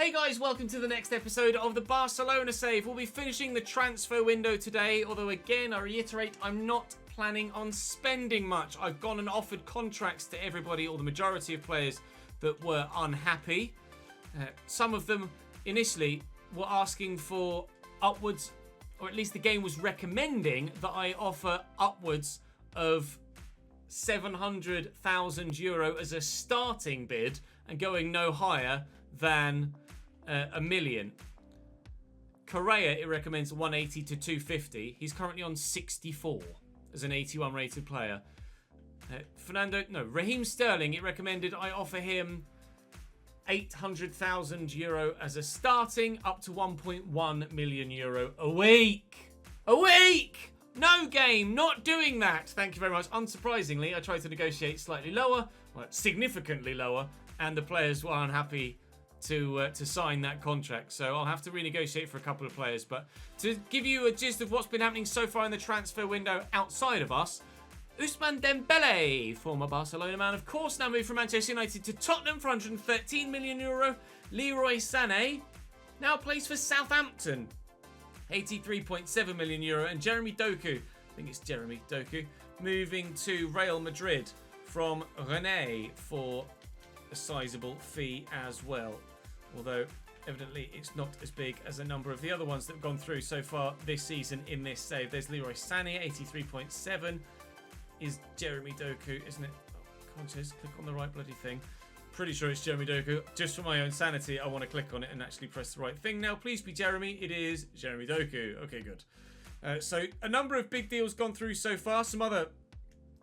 Hey guys, welcome to the next episode of the Barcelona save. We'll be finishing the transfer window today, although again, I reiterate, I'm not planning on spending much. I've gone and offered contracts to everybody, or the majority of players that were unhappy. Some of them initially were asking for upwards, or at least the game was recommending that I offer upwards of €700,000 as a starting bid and going no higher than $1 million. Correa, it recommends 180 to 250. He's currently on 64 as an 81 rated player. Raheem Sterling, it recommended I offer him €800,000 as a starting, up to €1.1 million a week. A week! No game, not doing that. Thank you very much. Unsurprisingly, I tried to negotiate slightly lower, well, significantly lower, and the players were unhappy to sign that contract. So I'll have to renegotiate for a couple of players. But to give you a gist of what's been happening so far in the transfer window outside of us, Ousmane Dembele, former Barcelona man, of course, now moved from Manchester United to Tottenham for €113 million. Leroy Sané now plays for Southampton, €83.7 million. And Jeremy Doku, I think it's Jeremy Doku, moving to Real Madrid from Rennes for a sizable fee as well. Although, evidently, it's not as big as a number of the other ones that have gone through so far this season in this save. There's Leroy Sané, 83.7. Is Jeremy Doku, isn't it? Oh, come on, Chiz, click on the right bloody thing. Pretty sure it's Jeremy Doku. Just for my own sanity, I want to click on it and actually press the right thing. Now, please be Jeremy. It is Jeremy Doku. Okay, good. So, a number of big deals gone through so far. Some other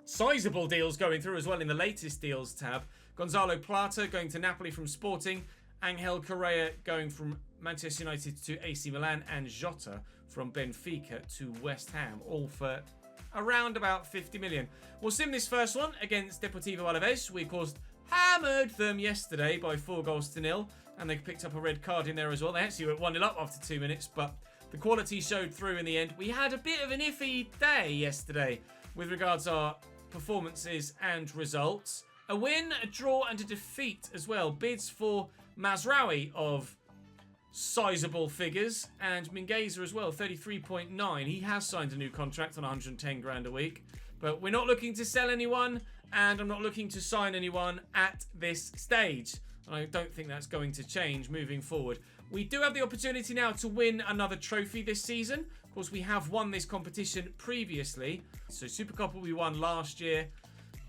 sizable deals going through as well in the latest deals tab. Gonzalo Plata going to Napoli from Sporting. Angel Correa going from Manchester United to AC Milan. And Jota from Benfica to West Ham. All for around about 50 million. We'll sim this first one against Deportivo Alaves. We, of course, hammered them yesterday by 4-0, and they picked up a red card in there as well. They actually went 1-0 up after 2 minutes, but the quality showed through in the end. We had a bit of an iffy day yesterday with regards to our performances and results. A win, a draw, and a defeat as well. Bids for Mazraoui of sizable figures, and Mingueza as well, 33.9. He has signed a new contract on 110 grand a week, but we're not looking to sell anyone, and I'm not looking to sign anyone at this stage. And I don't think that's going to change moving forward. We do have the opportunity now to win another trophy this season. Of course, we have won this competition previously. So Super Cup we won last year.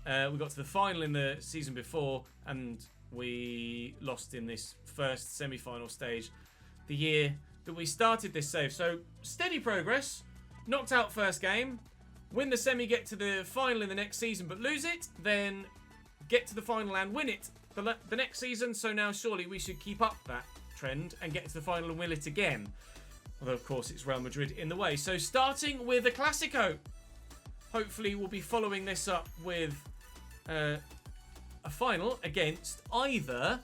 We got to the final in the season before, and we lost in this first semi-final stage the year that we started this save. So steady progress. Knocked out first game. Win the semi, get to the final in the next season, but lose it. Then get to the final and win it the next season. So now surely we should keep up that trend and get to the final and win it again. Although, of course, it's Real Madrid in the way. So starting with the Clasico. Hopefully we'll be following this up with a final against either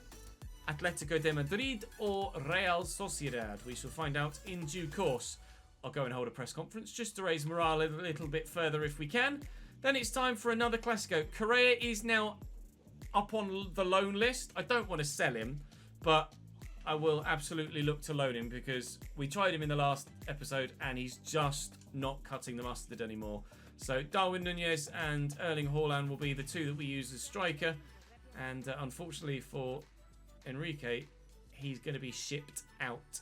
Atletico de Madrid or Real Sociedad. We shall find out in due course. I'll go and hold a press conference just to raise morale a little bit further if we can. Then it's time for another Clasico. Correa is now up on the loan list. I don't want to sell him, but I will absolutely look to loan him because we tried him in the last episode and he's just not cutting the mustard anymore. So Darwin Núñez and Erling Haaland will be the two that we use as striker. And unfortunately for Enrique, he's going to be shipped out.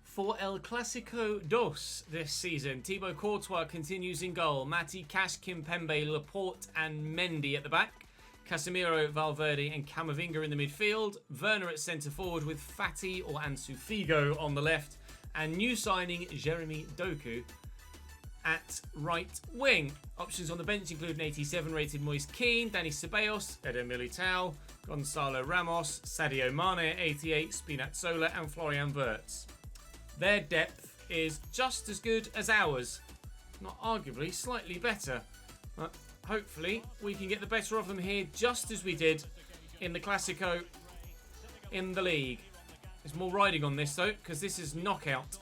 For El Clasico dos this season, Thibaut Courtois continues in goal. Mati, Cash, Kimpembe, Laporte and Mendy at the back. Casemiro, Valverde and Camavinga in the midfield. Werner at centre forward with Fati or Ansu Figo on the left. And new signing Jeremy Doku at right wing. Options on the bench include an 87 rated Moise Kean, Dani Ceballos, Eder Militao, Gonzalo Ramos, Sadio Mane 88, Spinazzola and Florian Wirtz. Their depth is just as good as ours. Not arguably, slightly better. But hopefully we can get the better of them here just as we did in the Clasico in the league. There's more riding on this though, because this is knockout.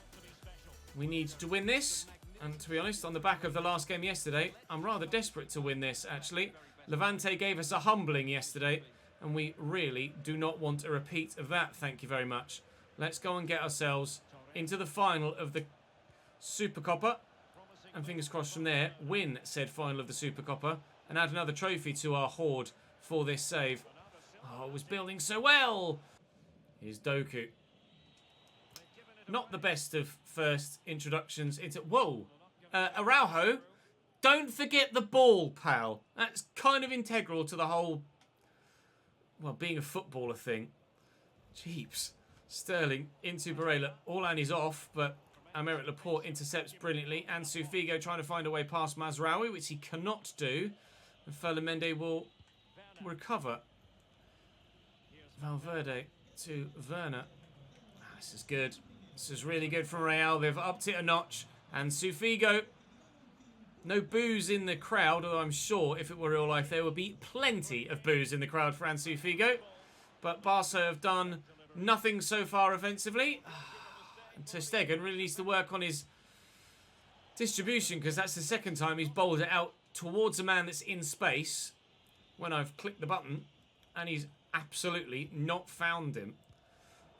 We need to win this. And to be honest, on the back of the last game yesterday, I'm rather desperate to win this actually. Levante gave us a humbling yesterday, and we really do not want a repeat of that, thank you very much. Let's go and get ourselves into the final of the Supercopa. And fingers crossed from there, win said final of the Supercopa and add another trophy to our hoard for this save. Oh, it was building so well. Here's Doku. Not the best of first introductions into... Whoa! Araujo, don't forget the ball, pal. That's kind of integral to the whole, well, being a footballer thing. Jeeps. Sterling into Barella. Orlan is off, but Aymeric Laporte intercepts brilliantly. And Figo trying to find a way past Mazraoui, which he cannot do. And Ferland will recover. Valverde to Werner. This is good. This is really good from Real. They've upped it a notch. And Figo. No boos in the crowd, although I'm sure if it were real life there would be plenty of boos in the crowd for Ansu Figo. But Barca have done nothing so far offensively. And ter Stegen really needs to work on his distribution, because that's the second time he's bowled it out towards a man that's in space when I've clicked the button, and he's absolutely not found him.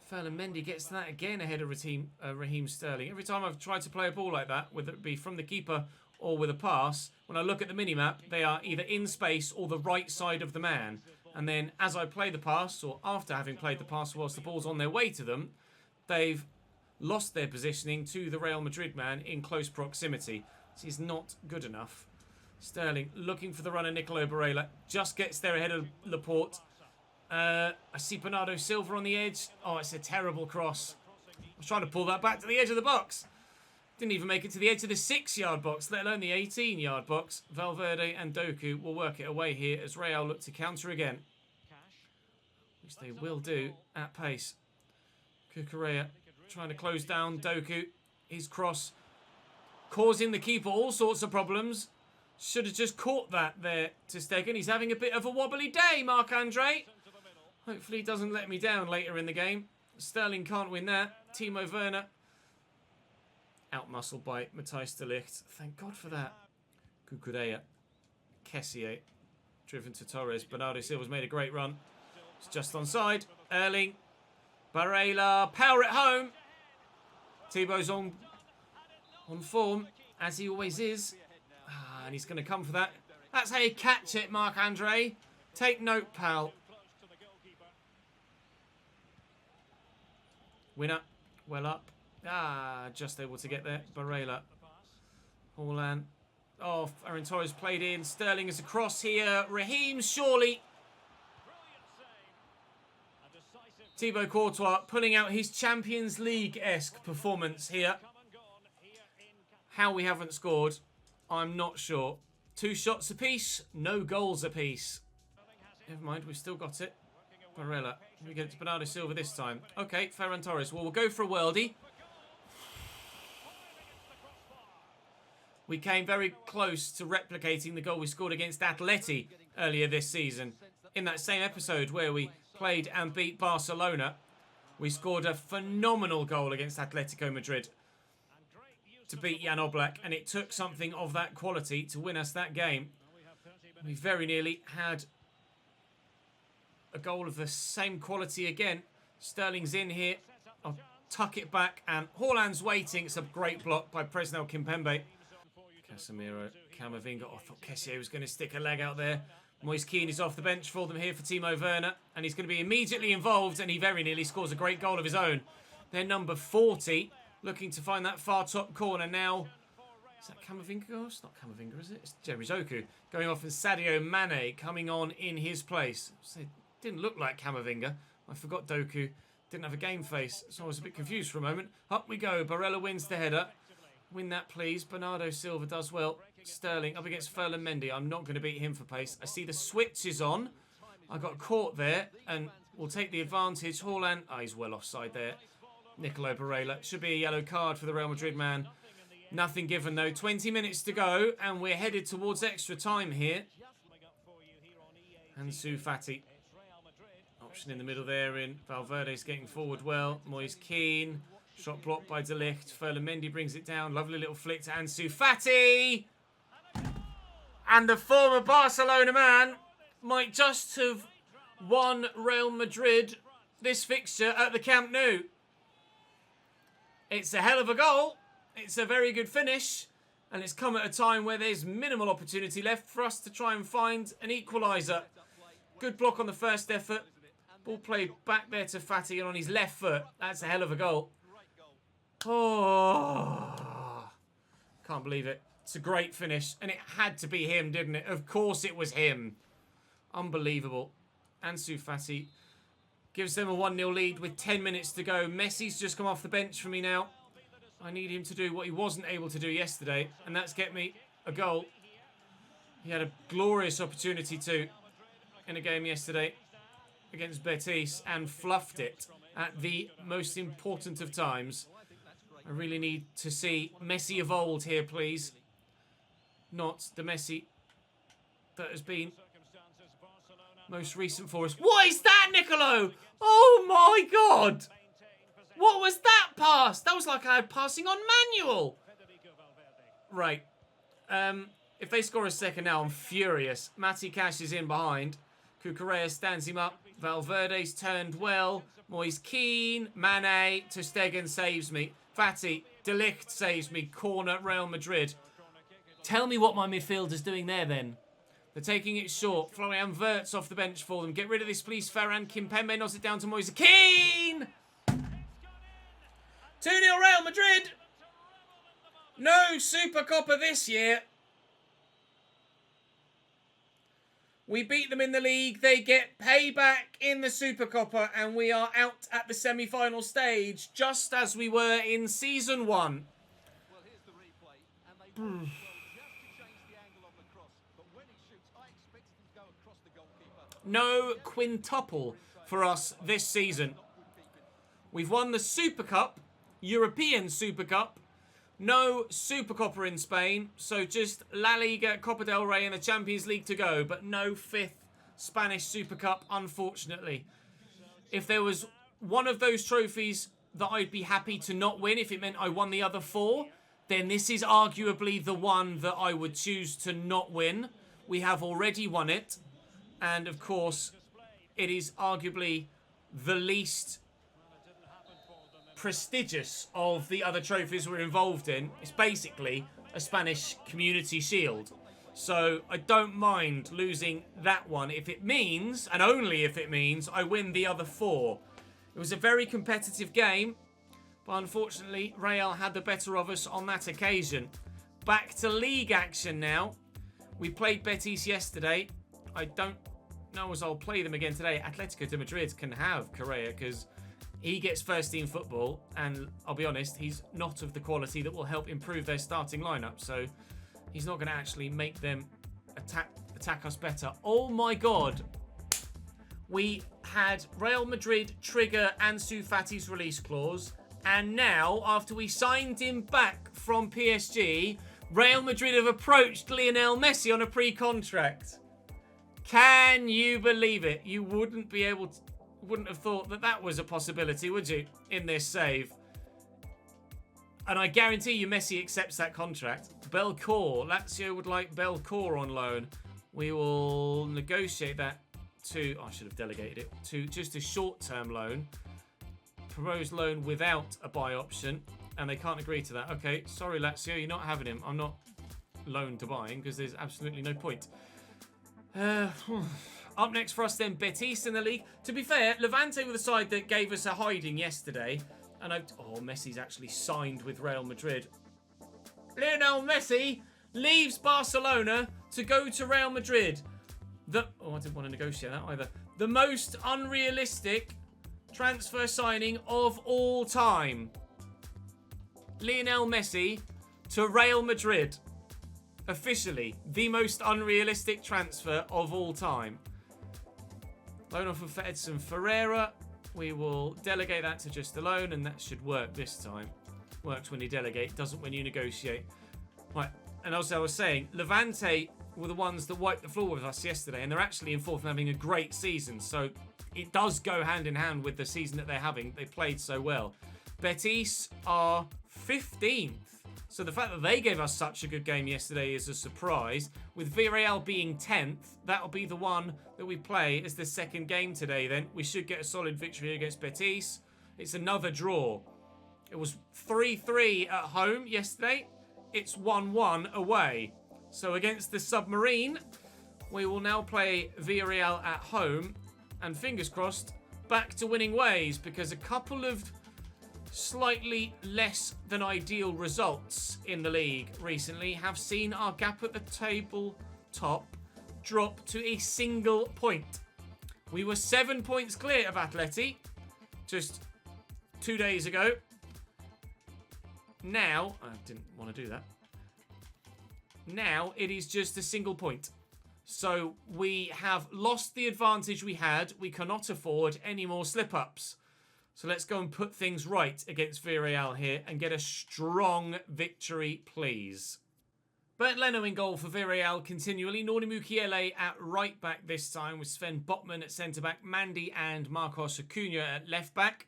Ferland gets to that again ahead of Raheem Sterling. Every time I've tried to play a ball like that, whether it be from the keeper or with a pass, when I look at the mini-map, they are either in space or the right side of the man. And then as I play the pass, or after having played the pass whilst the ball's on their way to them, they've lost their positioning to the Real Madrid man in close proximity. This is not good enough. Sterling looking for the runner, Nicolo Barella. Just gets there ahead of Laporte. I see Bernardo Silva on the edge. Oh, it's a terrible cross. I was trying to pull that back to the edge of the box. Didn't even make it to the edge of the 6-yard box, let alone the 18-yard box. Valverde and Doku will work it away here as Real look to counter again, which they will do at pace. Cucurella trying to close down Doku. His cross causing the keeper all sorts of problems. Should have just caught that there to Stegen. He's having a bit of a wobbly day, Marc-Andre. Hopefully he doesn't let me down later in the game. Sterling can't win that. Timo Werner outmuscled by Matthijs de Ligt. Thank God for that. Cucurella. Kessié. Driven to Torres. Bernardo Silva's made a great run. It's just onside. Erling. Barella. Power it home. Thibaut's on form, as he always is. And he's going to come for that. That's how you catch it, Marc-Andre. Take note, pal. Winner. Well up. Just able to get there. Barella. Orlan. Oh, Aaron Torres played in. Sterling is across here. Raheem surely. Thibaut Courtois pulling out his Champions League-esque performance here. How we haven't scored, I'm not sure. 2 shots apiece, no goals apiece. Never mind, we've still got it. Barella. We get it to Bernardo Silva this time. Okay, Ferran Torres. Well, we'll go for a worldie. We came very close to replicating the goal we scored against Atleti earlier this season. In that same episode where we played and beat Barcelona, we scored a phenomenal goal against Atletico Madrid to beat Jan Oblak, and it took something of that quality to win us that game. We very nearly had a goal of the same quality again. Sterling's in here. I'll tuck it back, and Haaland's waiting. It's a great block by Presnel Kimpembe. Casemiro, Camavinga. Oh, I thought Kessié was going to stick a leg out there. Moise Kean is off the bench for them here for Timo Werner, and he's going to be immediately involved, and he very nearly scores a great goal of his own. They're number 40, looking to find that far top corner now. Is that Camavinga? Oh, it's not Camavinga, is it? It's Jerry Zoku going off, and Sadio Mane coming on in his place. So it didn't look like Camavinga. I forgot Doku didn't have a game face, so I was a bit confused for a moment. Up we go. Barella wins the header. Win that, please. Bernardo Silva does well. Sterling up against Ferland. I'm not going to beat him for pace. I see the switch is on. I got caught there, and we'll take the advantage. Haaland. He's well offside there. Nicolo Barella. Should be a yellow card for the Real Madrid man. Nothing given, though. 20 minutes to go, and we're headed towards extra time here. Ansu Fati. Option in the middle there in Valverde's getting forward well. Moise Kean. Shot blocked by De Ligt. Ferland brings it down. Lovely little flick to Ansu Fati. And the former Barcelona man might just have won Real Madrid this fixture at the Camp Nou. It's a hell of a goal. It's a very good finish. And it's come at a time where there's minimal opportunity left for us to try and find an equaliser. Good block on the first effort. Ball played back there to Fati and on his left foot. That's a hell of a goal. Oh, can't believe it. It's a great finish. And it had to be him, didn't it? Of course it was him. Unbelievable. Ansu Fati gives them a 1-0 lead with 10 minutes to go. Messi's just come off the bench for me now. I need him to do what he wasn't able to do yesterday, and that's get me a goal. He had a glorious opportunity too in a game yesterday against Betis and fluffed it at the most important of times. I really need to see Messi of old here, please. Not the Messi that has been most recent for us. What is that, Nicolo? Oh my God! What was that pass? That was like I had passing on manual. Right. If they score a second now, I'm furious. Matty Cash is in behind. Cucurella stands him up. Valverde's turned well. Moise Keane. Mane. Ter Stegen saves me. Fati. De Ligt saves me. Corner, Real Madrid. Tell me what my midfielder's doing there then. They're taking it short. Florian Wirtz off the bench for them. Get rid of this, please. Ferran Kimpembe knocks it down to Moise Keane. 2-0 Real Madrid. No Super Copa this year. We beat them in the league. They get payback in the Super Copa. And we are out at the semi-final stage. Just as we were in Season 1. No quintuple for us this season. We've won the Super Cup. European Super Cup. No Super Copa in Spain. So just La Liga, Copa del Rey and the Champions League to go. But no 5th Spanish Super Cup, unfortunately. If there was one of those trophies that I'd be happy to not win, if it meant I won the other 4, then this is arguably the one that I would choose to not win. We have already won it. And of course, it is arguably the least prestigious of the other trophies we're involved in. It's basically a Spanish Community Shield. So I don't mind losing that one if it means, and only if it means, I win the other 4. It was a very competitive game, but unfortunately Real had the better of us on that occasion. Back to league action now. We played Betis yesterday. I don't know as I'll play them again today. Atletico de Madrid can have Correa because he gets first team football, and I'll be honest, he's not of the quality that will help improve their starting lineup, so he's not going to actually make them attack us better. Oh my God. We had Real Madrid trigger Ansu Fati's release clause, and now, after we signed him back from PSG, Real Madrid have approached Lionel Messi on a pre-contract. Can you believe it? You wouldn't have thought that that was a possibility, would you, in this save? And I guarantee you Messi accepts that contract. Belcourt. Lazio would like Belcourt on loan. We will negotiate that to... I should have delegated it. To just a short-term loan. Proposed loan without a buy option. And they can't agree to that. Okay, sorry Lazio, you're not having him. I'm not loan to buying because there's absolutely no point. Up next for us then, Betis in the league. To be fair, Levante were the side that gave us a hiding yesterday. And Messi's actually signed with Real Madrid. Lionel Messi leaves Barcelona to go to Real Madrid. I didn't want to negotiate that either. The most unrealistic transfer signing of all time. Lionel Messi to Real Madrid. Officially, the most unrealistic transfer of all time. Loan off of Edson Ferreira. We will delegate that to just a loan, and that should work this time. Works when you delegate, doesn't when you negotiate. Right, and also I was saying, Levante were the ones that wiped the floor with us yesterday, and they're actually in 4th and having a great season. So it does go hand in hand with the season that they're having. They played so well. Betis are 15th. So the fact that they gave us such a good game yesterday is a surprise. With Villarreal being 10th, that'll be the one that we play as the second game today then. We should get a solid victory against Betis. It's another draw. It was 3-3 at home yesterday. It's 1-1 away. So against the Submarine, we will now play Villarreal at home. And fingers crossed, back to winning ways, because a couple of slightly less than ideal results in the league recently have seen our gap at the table top drop to a single point. We were 7 points clear of Atleti just 2 days ago. Now, I didn't want to do that. Now it is just a single point. So we have lost the advantage we had. We cannot afford any more slip-ups. So let's go and put things right against Villarreal here and get a strong victory, please. Bert Leno in goal for Villarreal continually. Nordi Mukiele at right back this time, with Sven Botman at centre back, Mandy and Marcos Acuna at left back.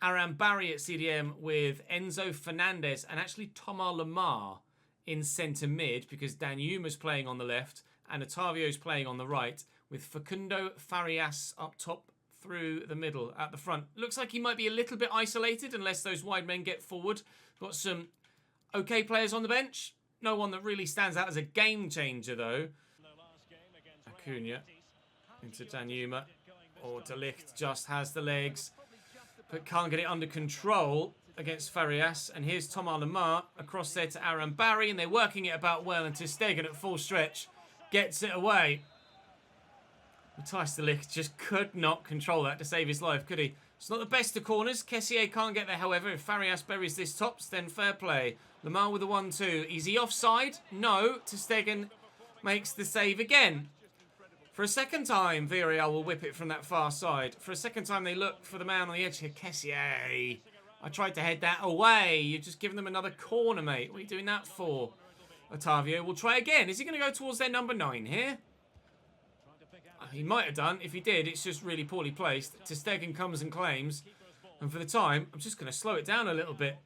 Aram Barry at CDM with Enzo Fernandez and actually Thomas Lemar in centre mid, because Dan Yuma's playing on the left and Otavio's playing on the right, with Facundo Farias up top through the middle at the front. Looks like he might be a little bit isolated unless those wide men get forward. Got some okay players on the bench. No one that really stands out as a game changer though. Acuna into Dan Yuma. Or De Ligt just has the legs, but can't get it under control against Farias. And here's Thomas Lemar across there to Aram Barry, and they're working it about well, and ter Stegen at full stretch gets it away. Matthijs De Ligt just could not control that to save his life, could he? It's not the best of corners. Kessié can't get there, however. If Farias buries this tops, then fair play. Lemar with the 1-2. Is he offside? No. Ter Stegen makes the save again. For a second time, Villarreal will whip it from that far side. For a second time, they look for the man on the edge here. Kessié. I tried to head that away. You've just given them another corner, mate. What are you doing that for? Otavio will try again. Is he going to go towards their number 9 here? He might have done. If he did, it's just really poorly placed. Ter Stegen comes and claims. And for the time, I'm just going to slow it down a little bit.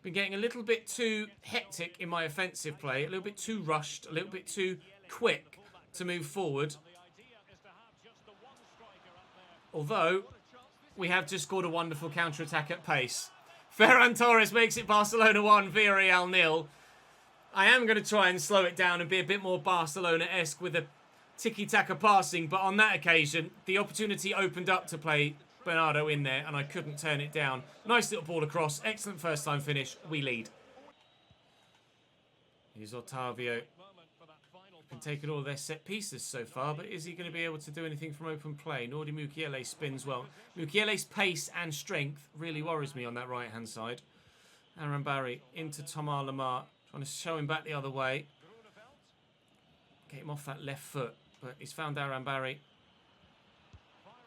Been getting a little bit too hectic in my offensive play. A little bit too rushed. A little bit too quick to move forward. Although, we have just scored a wonderful counter-attack at pace. Ferran Torres makes it Barcelona 1, Villarreal 0. I am going to try and slow it down and be a bit more Barcelona-esque with a tiki-taka passing, but on that occasion, the opportunity opened up to play Bernardo in there, and I couldn't turn it down. Nice little ball across. Excellent first-time finish. We lead. Here's Otavio. Been taking all their set pieces so far, but is he going to be able to do anything from open play? Nordi Mukiele spins well. Mukiele's pace and strength really worries me on that right-hand side. Aram Barry into Thomas Lemar. Trying to show him back the other way. Get him off that left foot. But he's found Aram Barry.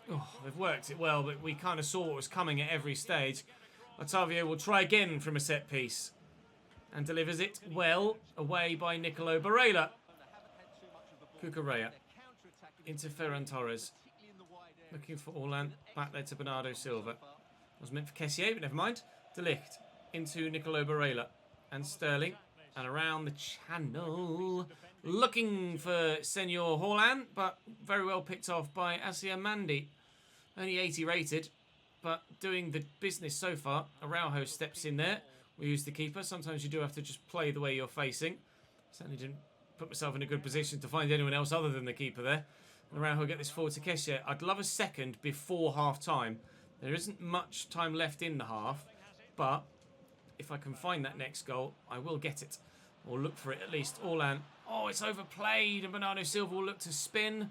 Oh, they've worked it well, but we kind of saw what was coming at every stage. Otavio will try again from a set piece. And delivers it well away by Nicolo Barella. Cucurella into Ferran Torres. Looking for Orlan. Back there to Bernardo Silva. Was meant for Kessié, but never mind. De Ligt into Nicolo Barella. And Sterling. And around the channel. Looking for Senor Haaland, but very well picked off by Asia Mandy. Only 80 rated, but doing the business so far. Araujo steps in there. We use the keeper. Sometimes you do have to just play the way you're facing. Certainly didn't put myself in a good position to find anyone else other than the keeper there. And Araujo get this forward to Kessié. I'd love a second before half-time. There isn't much time left in the half, but if I can find that next goal, I will get it. Or look for it at least. Orlan. Oh, it's overplayed. And Bernardo Silva will look to spin.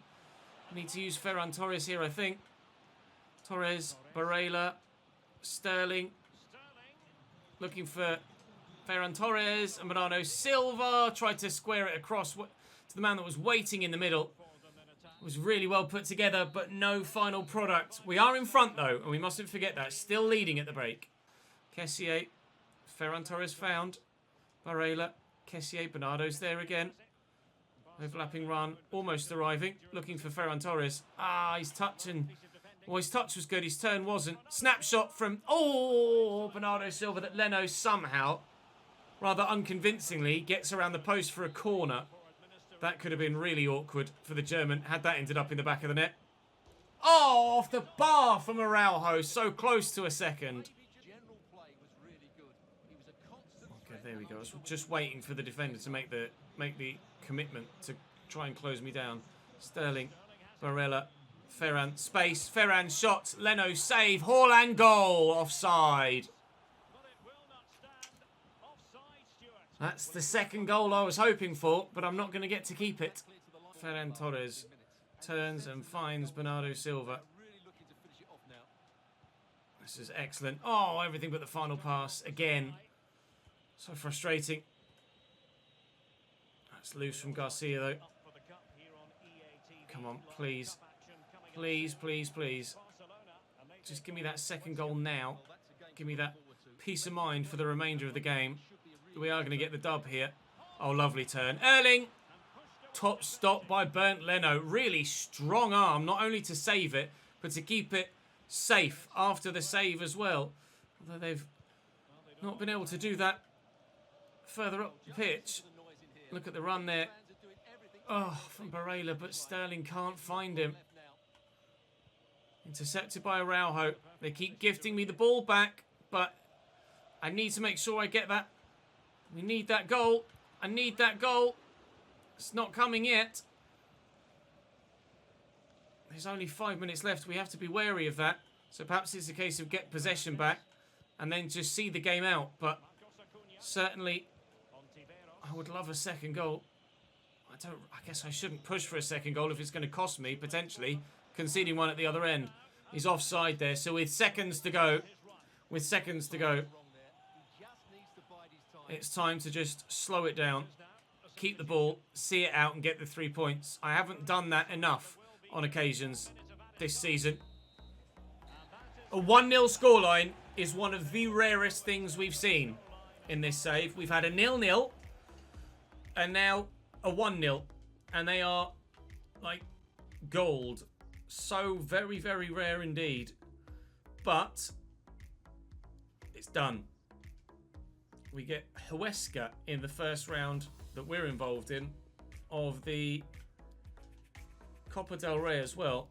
Need to use Ferran Torres here, I think. Torres, Barella, Sterling. Looking for Ferran Torres. And Bernardo Silva tried to square it across to the man that was waiting in the middle. It was really well put together, but no final product. We are in front, though, and we mustn't forget that. Still leading at the break. Kessié. Ferran Torres found. Barella. Kessié, Bernardo's there again. Overlapping run, almost arriving. Looking for Ferran Torres. Ah, he's touching. Well, his touch was good, his turn wasn't. Snapshot from, Bernardo Silva that Leno somehow, rather unconvincingly, gets around the post for a corner. That could have been really awkward for the German, had that ended up in the back of the net. Oh, off the bar from Araujo, so close to a second. there we go. I was just waiting for the defender to make the commitment to try and close me down. Sterling, Barella, Ferran, space, Ferran shot, Leno save, Haaland goal, offside. That's the second goal I was hoping for, but I'm not going to get to keep it. Ferran Torres turns and finds Bernardo Silva. This is excellent. Oh, everything but the final pass again. So frustrating. That's loose from Garcia, though. Come on, please. Please, please, please. Just give me that second goal now. Give me that peace of mind for the remainder of the game. We are going to get the dub here. Oh, lovely turn. Erling! Top stop by Bernd Leno. Really strong arm, not only to save it, but to keep it safe after the save as well. Although they've not been able to do that further up the pitch. Look at the run there. Oh, from Barella, but Sterling can't find him. Intercepted by Araujo. They keep gifting me the ball back, but I need to make sure I get that. We need that goal. I need that goal. It's not coming yet. There's only 5 minutes left. We have to be wary of that. So perhaps it's a case of get possession back and then just see the game out. But certainly, I would love a second goal. I guess I shouldn't push for a second goal if it's going to cost me, potentially, conceding one at the other end. He's offside there. So with seconds to go, it's time to just slow it down, keep the ball, see it out and get the 3 points. I haven't done that enough on occasions this season. A 1-0 scoreline is one of the rarest things we've seen in this save. We've had a 0-0 and now a 1-0, and they are like gold. So very, very rare indeed. But it's done. We get Huesca in the first round that we're involved in of the Copa del Rey as well.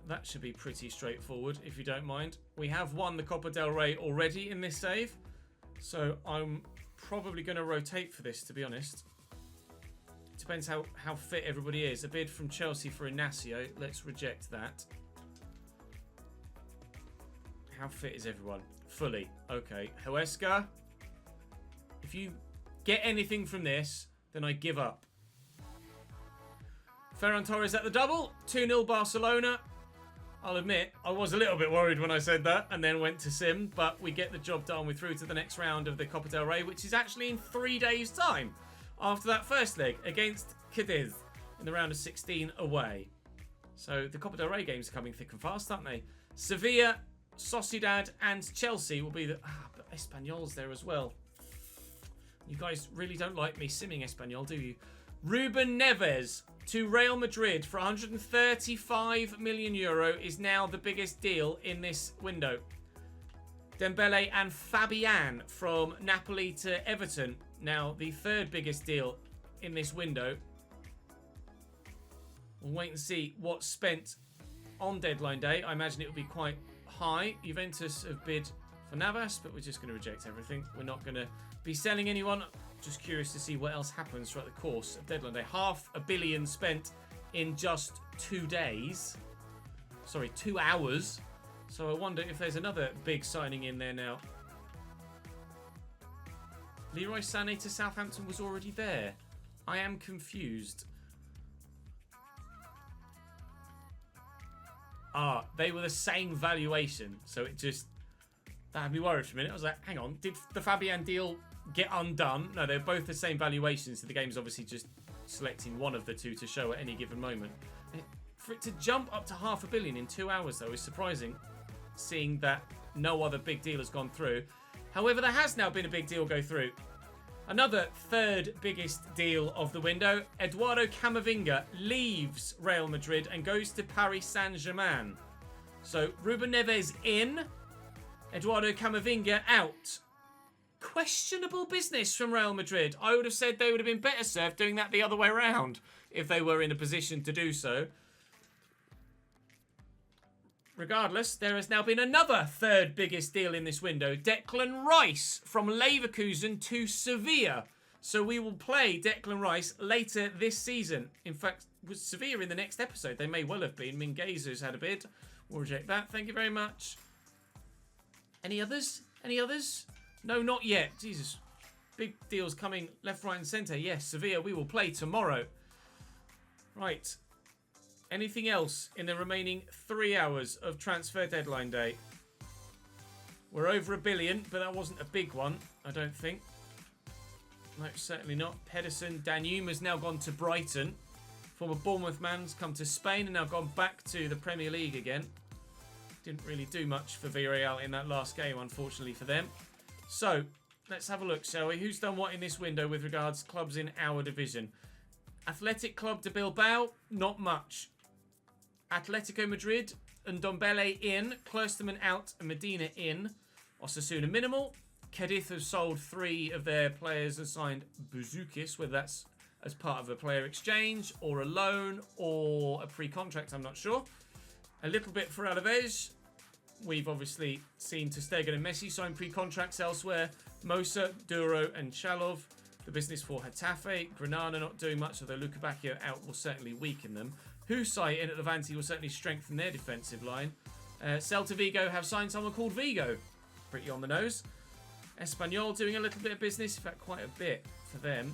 That should be pretty straightforward, if you don't mind. We have won the Copa del Rey already in this save, so I'm probably going to rotate for this, to be honest. Depends how fit everybody is. A bid from Chelsea for Inacio. Let's reject that. How fit is everyone? Fully. Okay. Huesca, if you get anything from this, then I give up. Ferran Torres at the double. 2-0 Barcelona. I'll admit, I was a little bit worried when I said that and then went to Sim, but we get the job done. We're through to the next round of the Copa del Rey, which is actually in 3 days' time after that first leg against Cadiz in the round of 16 away. So the Copa del Rey games are coming thick and fast, aren't they? Sevilla, Sociedad and Chelsea will be the... but Espanyol's there as well. You guys really don't like me simming Espanyol, do you? Ruben Neves to Real Madrid for €135 million is now the biggest deal in this window. Dembele and Fabian from Napoli to Everton, now the third biggest deal in this window. We'll wait and see what's spent on deadline day. I imagine it will be quite high. Juventus have bid for Navas, but we're just going to reject everything. We're not going to be selling anyone. Just curious to see what else happens throughout the course of deadline day. $500 million spent in just 2 days. Sorry, 2 hours. So I wonder if there's another big signing in there now. Leroy Sané to Southampton was already there. I am confused. Ah, they were the same valuation. So it just... that had me worried for a minute. I was like, hang on, did the Fabian deal get undone? No, they're both the same valuations. So the game's obviously just selecting one of the two to show at any given moment. For it to jump up to $500 million in 2 hours, though, is surprising, seeing that no other big deal has gone through. However, there has now been a big deal go through. Another third biggest deal of the window. Eduardo Camavinga leaves Real Madrid and goes to Paris Saint-Germain. So Ruben Neves in, Eduardo Camavinga out. Questionable business from Real Madrid. I would have said they would have been better served doing that the other way around if they were in a position to do so. regardless, there has now been another third biggest deal in this window. Declan Rice from Leverkusen to Sevilla. So we will play Declan Rice later this season. In fact, was Sevilla in the next episode? They may well have been. Mingueza's had a bid. We'll reject that. Thank you very much. Any others? Any others? No, not yet. Jesus. Big deals coming left, right and centre. Yes, Sevilla we will play tomorrow. Right. Anything else in the remaining 3 hours of transfer deadline day? We're over $1 billion, but that wasn't a big one, I don't think. No, certainly not. Pedersen, Danube has now gone to Brighton. Former Bournemouth man's come to Spain and now gone back to the Premier League again. Didn't really do much for Villarreal in that last game, unfortunately for them. So, let's have a look, shall we? Who's done what in this window with regards to clubs in our division? Athletic Club de Bilbao, not much. Atletico Madrid and Ndombele in. Klosterman out and Medina in. Osasuna minimal. Cadiz have sold 3 of their players and signed Bouzoukas, whether that's as part of a player exchange or a loan or a pre-contract, I'm not sure. A little bit for Alaves. We've obviously seen Ter Stegen and Messi sign pre-contracts elsewhere. Mosa, Duro and Chalov. The business for Getafe. Granada not doing much, although Luca Bacchio out will certainly weaken them. Husay in at Levante will certainly strengthen their defensive line. Celta Vigo have signed someone called Vigo. Pretty on the nose. Espanyol doing a little bit of business, in fact quite a bit for them.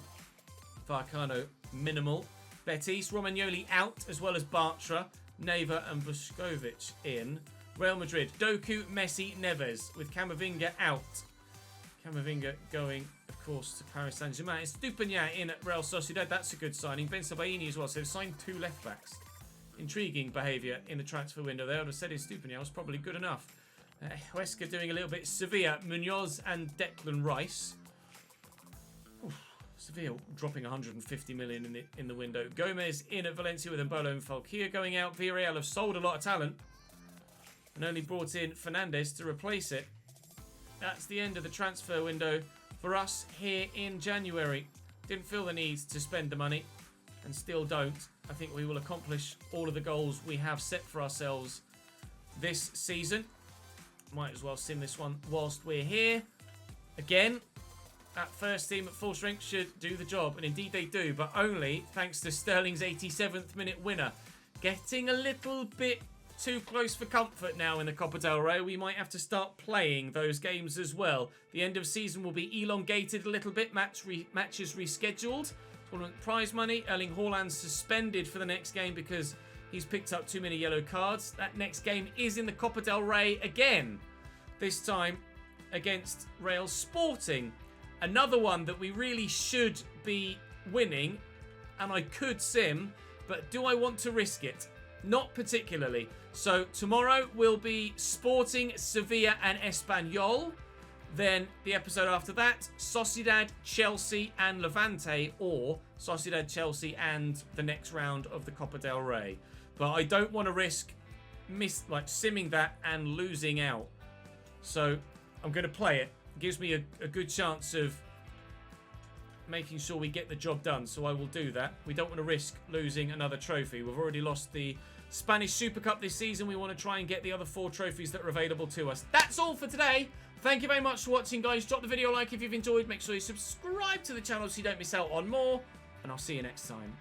Varcano minimal. Betis, Romagnoli out, as well as Bartra, Neva and Vuskovic in. Real Madrid, Doku, Messi, Neves, with Camavinga out. Camavinga going, of course, to Paris Saint-Germain. Stupinian in at Real Sociedad, that's a good signing. Ben Sabaini as well, so they've signed 2 left-backs. Intriguing behaviour in the transfer window. They would have said Stupinian was probably good enough. Huesca doing a little bit. Sevilla, Munoz and Declan Rice. Oof, Sevilla dropping 150 million in the window. Gomez in at Valencia with Mbolo and Falquia going out. Villarreal have sold a lot of talent and only brought in Fernandes to replace it. That's the end of the transfer window for us here in January. Didn't feel the need to spend the money and still don't. I think we will accomplish all of the goals we have set for ourselves this season. Might as well sim this one whilst we're here. Again, that first team at full strength should do the job. And indeed they do, but only thanks to Sterling's 87th minute winner. Getting a little bit too close for comfort now in the Copa del Rey. We might have to start playing those games as well. The end of season will be elongated a little bit. Matches rescheduled. Tournament prize money. Erling Haaland suspended for the next game because he's picked up too many yellow cards. That next game is in the Copa del Rey again. This time against Real Sporting. Another one that we really should be winning. And I could sim, but do I want to risk it? Not particularly. So tomorrow will be Sporting, Sevilla and Espanyol. Then the episode after that, Sociedad, Chelsea and Levante, or Sociedad, Chelsea and the next round of the Copa del Rey. But I don't want to risk simming that and losing out. So I'm going to play it. It gives me a good chance of making sure we get the job done. So I will do that. We don't want to risk losing another trophy. We've already lost the Spanish Super Cup this season. We want to try and get the other 4 trophies that are available to us. That's all for today. Thank you very much for watching, guys. Drop the video a like if you've enjoyed. Make sure you subscribe to the channel so you don't miss out on more. And I'll see you next time.